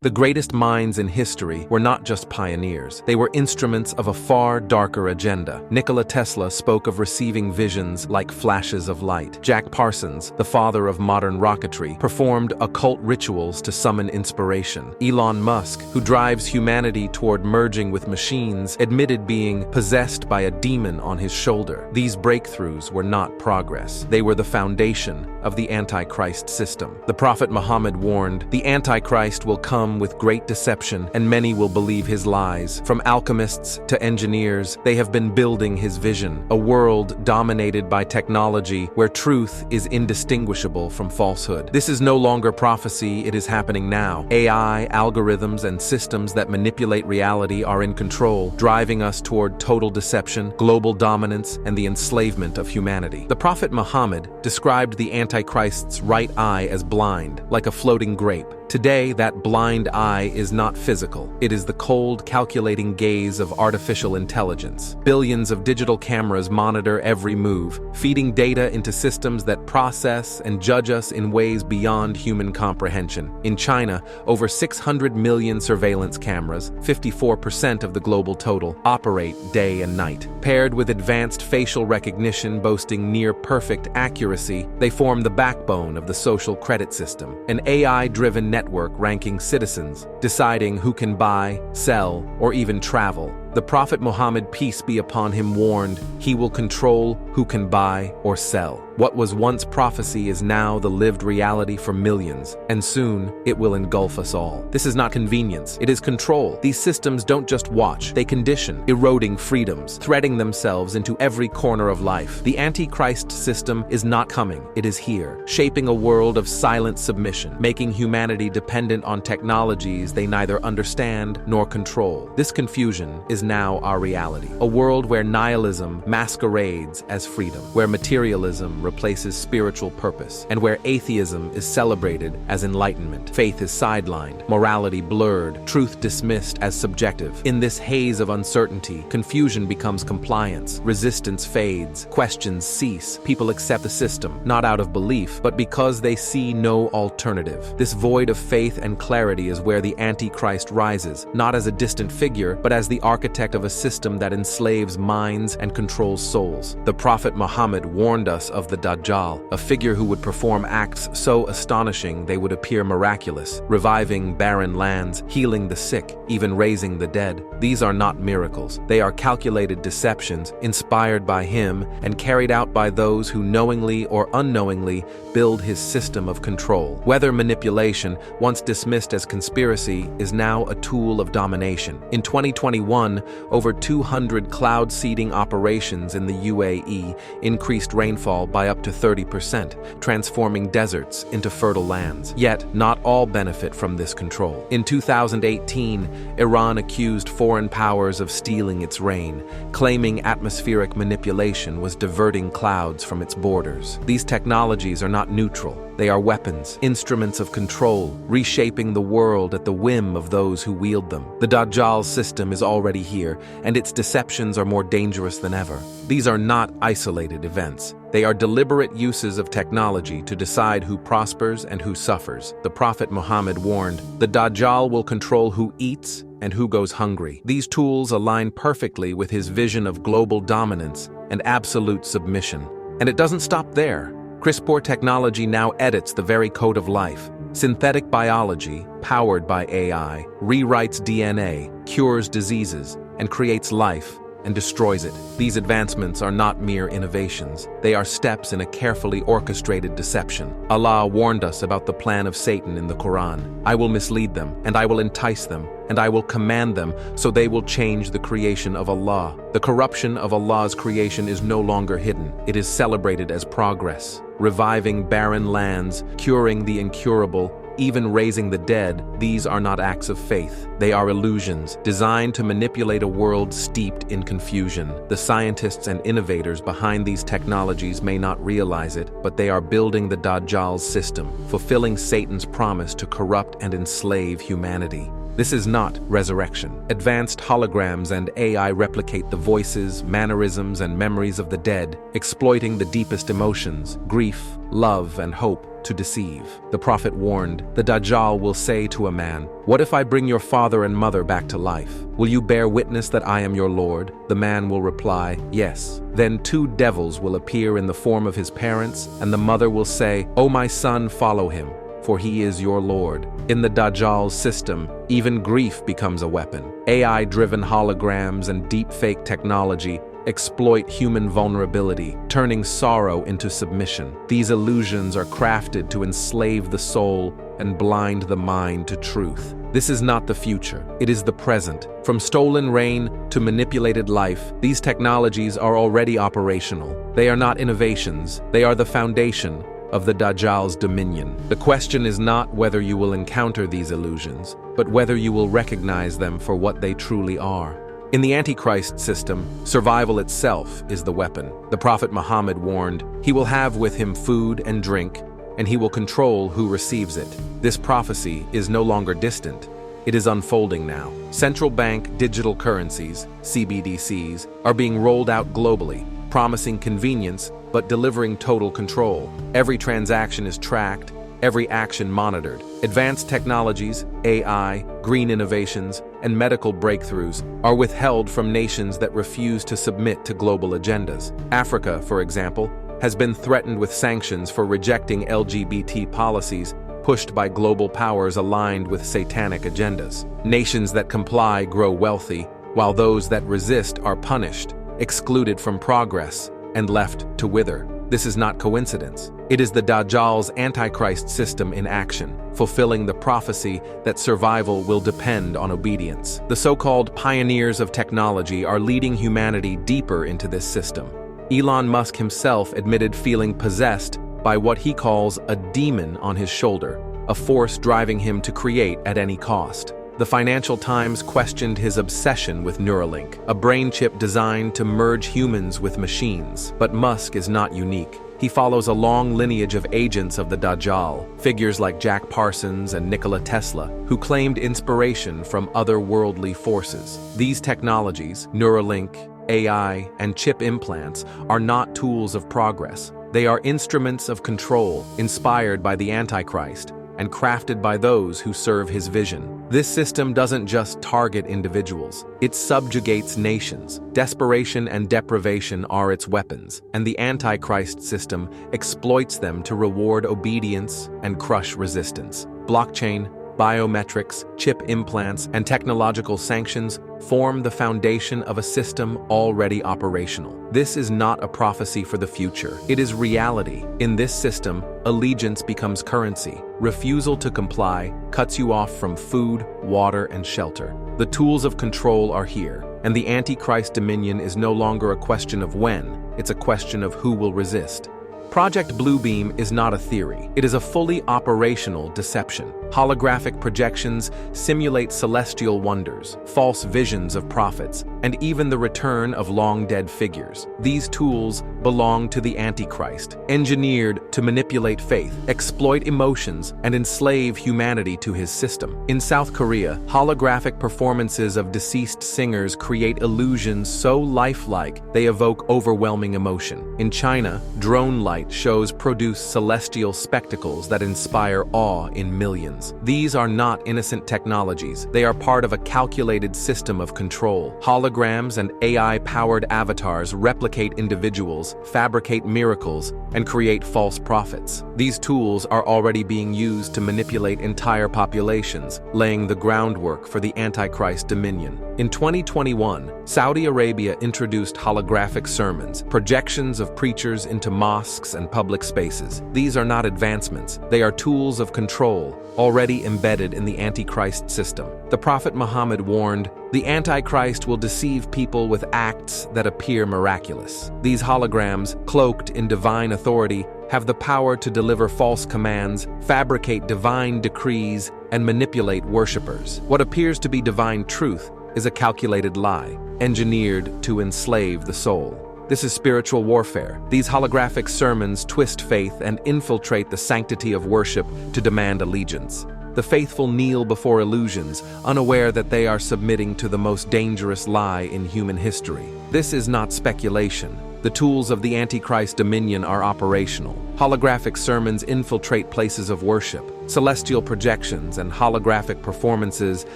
The greatest minds in history were not just pioneers. They were instruments of a far darker agenda. Nikola Tesla spoke of receiving visions like flashes of light. Jack Parsons, the father of modern rocketry, performed occult rituals to summon inspiration. Elon Musk, who drives humanity toward merging with machines, admitted being possessed by a demon on his shoulder. These breakthroughs were not progress. They were the foundation of the Antichrist system. The Prophet Muhammad warned, "The Antichrist will come with great deception, and many will believe his lies." From alchemists to engineers, they have been building his vision, a world dominated by technology where truth is indistinguishable from falsehood. This is no longer prophecy, it is happening now. AI, algorithms, and systems that manipulate reality are in control, driving us toward total deception, global dominance, and the enslavement of humanity. The Prophet Muhammad described the Antichrist's right eye as blind, like a floating grape. Today, that blind eye is not physical. It is the cold, calculating gaze of artificial intelligence. Billions of digital cameras monitor every move, feeding data into systems that process and judge us in ways beyond human comprehension. In China, over 600 million surveillance cameras, 54% of the global total, operate day and night. Paired with advanced facial recognition boasting near-perfect accuracy, they form the backbone of the social credit system, an AI-driven network ranking citizens, deciding who can buy, sell, or even travel. The Prophet Muhammad, peace be upon him, warned, "He will control who can buy or sell." What was once prophecy is now the lived reality for millions, and soon it will engulf us all. This is not convenience, it is control. These systems don't just watch, they condition, eroding freedoms, threading themselves into every corner of life. The Antichrist system is not coming, it is here, shaping a world of silent submission, making humanity dependent on technologies they neither understand nor control. This confusion is now our reality. A world where nihilism masquerades as freedom, where materialism replaces spiritual purpose, and where atheism is celebrated as enlightenment. Faith is sidelined, morality blurred, truth dismissed as subjective. In this haze of uncertainty, confusion becomes compliance, resistance fades, questions cease. People accept the system, not out of belief, but because they see no alternative. This void of faith and clarity is where the Antichrist rises, not as a distant figure, but as the architect of a system that enslaves minds and controls souls. The Prophet Muhammad warned us of the Dajjal, a figure who would perform acts so astonishing they would appear miraculous, reviving barren lands, healing the sick, even raising the dead. These are not miracles. They are calculated deceptions, inspired by him and carried out by those who knowingly or unknowingly build his system of control. Weather manipulation, once dismissed as conspiracy, is now a tool of domination. In 2021, over 200 cloud seeding operations in the UAE increased rainfall by up to 30%, transforming deserts into fertile lands. Yet, not all benefit from this control. In 2018, Iran accused foreign powers of stealing its rain, claiming atmospheric manipulation was diverting clouds from its borders. These technologies are not neutral. They are weapons, instruments of control, reshaping the world at the whim of those who wield them. The Dajjal system is already here, and its deceptions are more dangerous than ever. These are not isolated events. They are deliberate uses of technology to decide who prospers and who suffers. The Prophet Muhammad warned, "The Dajjal will control who eats and who goes hungry." These tools align perfectly with his vision of global dominance and absolute submission. And it doesn't stop there. CRISPR technology now edits the very code of life. Synthetic biology, powered by AI, rewrites DNA, cures diseases, and creates life and destroys it. These advancements are not mere innovations. They are steps in a carefully orchestrated deception. Allah warned us about the plan of Satan in the Quran. "I will mislead them, and I will entice them, and I will command them, so they will change the creation of Allah." The corruption of Allah's creation is no longer hidden. It is celebrated as progress. Reviving barren lands, curing the incurable, even raising the dead, these are not acts of faith. They are illusions, designed to manipulate a world steeped in confusion. The scientists and innovators behind these technologies may not realize it, but they are building the Dajjal's system, fulfilling Satan's promise to corrupt and enslave humanity. This is not resurrection. Advanced holograms and AI replicate the voices, mannerisms, and memories of the dead, exploiting the deepest emotions, grief, love, and hope, to deceive. The prophet warned, "The Dajjal will say to a man, 'What if I bring your father and mother back to life? Will you bear witness that I am your Lord?' The man will reply, 'Yes.' Then two devils will appear in the form of his parents, and the mother will say, 'O my son, follow him, for he is your Lord.'" In the Dajjal's system, even grief becomes a weapon. AI-driven holograms and deepfake technology exploit human vulnerability, turning sorrow into submission. These illusions are crafted to enslave the soul and blind the mind to truth. This is not the future, it is the present. From stolen rain to manipulated life, these technologies are already operational. They are not innovations, they are the foundation of the Dajjal's dominion. The question is not whether you will encounter these illusions, but whether you will recognize them for what they truly are. In the Antichrist system, survival itself is the weapon. The Prophet Muhammad warned, "He will have with him food and drink, and he will control who receives it." This prophecy is no longer distant. It is unfolding now. Central bank digital currencies, CBDCs, are being rolled out globally, promising convenience but delivering total control. Every transaction is tracked, every action monitored. Advanced technologies, AI, green innovations, and medical breakthroughs are withheld from nations that refuse to submit to global agendas. Africa, for example, has been threatened with sanctions for rejecting LGBT policies pushed by global powers aligned with satanic agendas. Nations that comply grow wealthy, while those that resist are punished, excluded from progress, and left to wither. This is not coincidence. It is the Dajjal's Antichrist system in action, fulfilling the prophecy that survival will depend on obedience. The so-called pioneers of technology are leading humanity deeper into this system. Elon Musk himself admitted feeling possessed by what he calls a demon on his shoulder, a force driving him to create at any cost. The Financial Times questioned his obsession with Neuralink, a brain chip designed to merge humans with machines. But Musk is not unique. He follows a long lineage of agents of the Dajjal, figures like Jack Parsons and Nikola Tesla, who claimed inspiration from otherworldly forces. These technologies, Neuralink, AI, and chip implants, are not tools of progress. They are instruments of control, inspired by the Antichrist, and crafted by those who serve his vision. This system doesn't just target individuals, it subjugates nations. Desperation and deprivation are its weapons, and the Antichrist system exploits them to reward obedience and crush resistance. Blockchain, biometrics, chip implants, and technological sanctions form the foundation of a system already operational. This is not a prophecy for the future. It is reality. In this system, allegiance becomes currency. Refusal to comply cuts you off from food, water, and shelter. The tools of control are here, and the Antichrist dominion is no longer a question of when, it's a question of who will resist. Project Bluebeam is not a theory. It is a fully operational deception. Holographic projections simulate celestial wonders, false visions of prophets, and even the return of long-dead figures. These tools belong to the Antichrist, engineered to manipulate faith, exploit emotions, and enslave humanity to his system. In South Korea, holographic performances of deceased singers create illusions so lifelike they evoke overwhelming emotion. In China, drone light shows produce celestial spectacles that inspire awe in millions. These are not innocent technologies. They are part of a calculated system of control. Holograms and AI-powered avatars replicate individuals, fabricate miracles, and create false prophets. These tools are already being used to manipulate entire populations, laying the groundwork for the Antichrist dominion. In 2021, Saudi Arabia introduced holographic sermons, projections of preachers into mosques and public spaces. These are not advancements, they are tools of control, already embedded in the Antichrist system. The Prophet Muhammad warned, "The Antichrist will deceive people with acts that appear miraculous." These holograms, cloaked in divine authority, have the power to deliver false commands, fabricate divine decrees, and manipulate worshippers. What appears to be divine truth is a calculated lie, engineered to enslave the soul. This is spiritual warfare. These holographic sermons twist faith and infiltrate the sanctity of worship to demand allegiance. The faithful kneel before illusions, unaware that they are submitting to the most dangerous lie in human history. This is not speculation. The tools of the Antichrist dominion are operational. Holographic sermons infiltrate places of worship. Celestial projections and holographic performances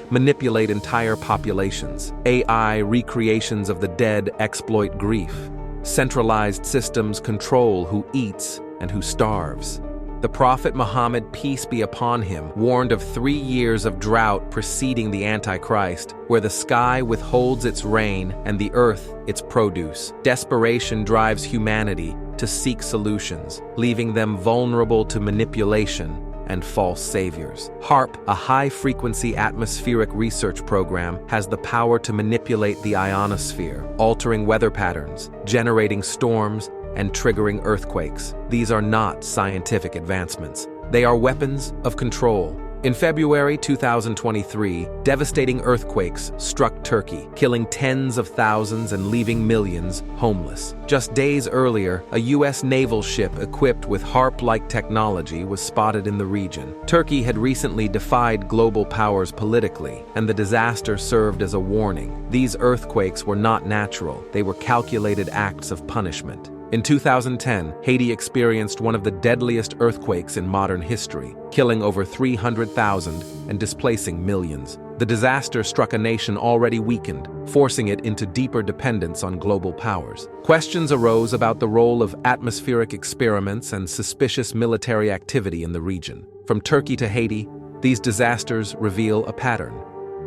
manipulate entire populations. AI recreations of the dead exploit grief. Centralized systems control who eats and who starves. The Prophet Muhammad, peace be upon him, warned of 3 years of drought preceding the Antichrist, where the sky withholds its rain and the earth its produce. Desperation drives humanity to seek solutions, leaving them vulnerable to manipulation and false saviors. HAARP, a high-frequency atmospheric research program, has the power to manipulate the ionosphere, altering weather patterns, generating storms, and triggering earthquakes. These are not scientific advancements. They are weapons of control. In February 2023, devastating earthquakes struck Turkey, killing tens of thousands and leaving millions homeless. Just days earlier, a U.S. naval ship equipped with HAARP-like technology was spotted in the region. Turkey had recently defied global powers politically, and the disaster served as a warning. These earthquakes were not natural. They were calculated acts of punishment. In 2010, Haiti experienced one of the deadliest earthquakes in modern history, killing over 300,000 and displacing millions. The disaster struck a nation already weakened, forcing it into deeper dependence on global powers. Questions arose about the role of atmospheric experiments and suspicious military activity in the region. From Turkey to Haiti, these disasters reveal a pattern.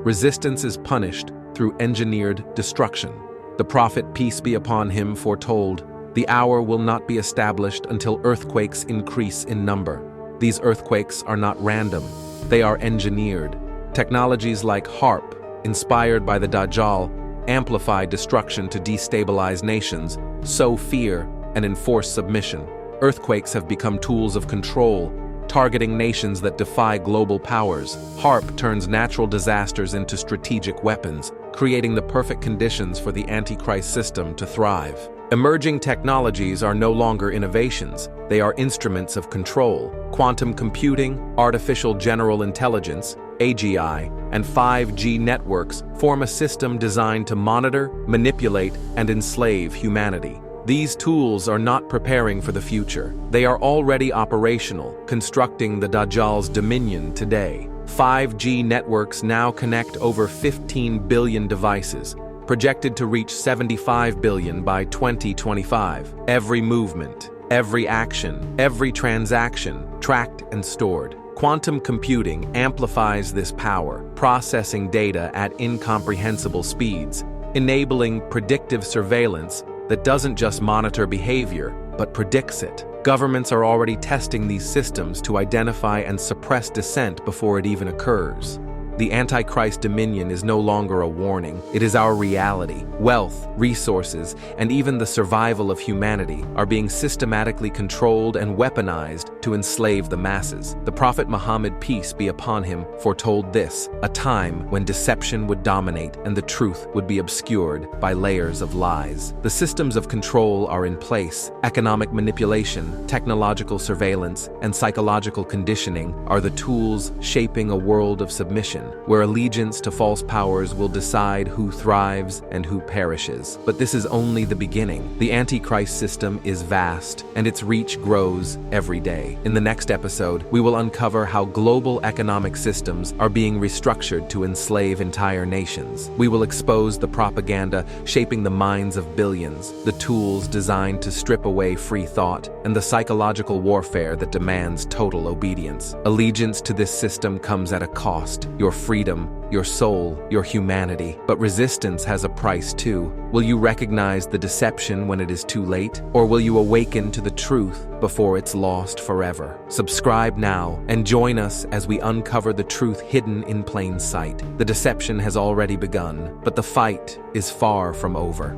Resistance is punished through engineered destruction. The Prophet, peace be upon him, foretold, "The hour will not be established until earthquakes increase in number." These earthquakes are not random. They are engineered. Technologies like HAARP, inspired by the Dajjal, amplify destruction to destabilize nations, sow fear, and enforce submission. Earthquakes have become tools of control, targeting nations that defy global powers. HAARP turns natural disasters into strategic weapons, creating the perfect conditions for the Antichrist system to thrive. Emerging technologies are no longer innovations, they are instruments of control. Quantum computing, artificial general intelligence, AGI, and 5G networks form a system designed to monitor, manipulate, and enslave humanity. These tools are not preparing for the future. They are already operational, constructing the Dajjal's dominion today. 5G networks now connect over 15 billion devices, projected to reach 75 billion by 2025. Every movement, every action, every transaction, tracked and stored. Quantum computing amplifies this power, processing data at incomprehensible speeds, enabling predictive surveillance that doesn't just monitor behavior, but predicts it. Governments are already testing these systems to identify and suppress dissent before it even occurs. The Antichrist dominion is no longer a warning, it is our reality. Wealth, resources, and even the survival of humanity are being systematically controlled and weaponized to enslave the masses. The Prophet Muhammad, peace be upon him, foretold this, a time when deception would dominate and the truth would be obscured by layers of lies. The systems of control are in place. Economic manipulation, technological surveillance, and psychological conditioning are the tools shaping a world of submission, where allegiance to false powers will decide who thrives and who perishes. But this is only the beginning. The Antichrist system is vast, and its reach grows every day. In the next episode, we will uncover how global economic systems are being restructured to enslave entire nations. We will expose the propaganda shaping the minds of billions, the tools designed to strip away free thought, and the psychological warfare that demands total obedience. Allegiance to this system comes at a cost. Your freedom, your soul, your humanity. But resistance has a price too. Will you recognize the deception when it is too late? Or will you awaken to the truth before it's lost forever? Subscribe now and join us as we uncover the truth hidden in plain sight. The deception has already begun, but the fight is far from over.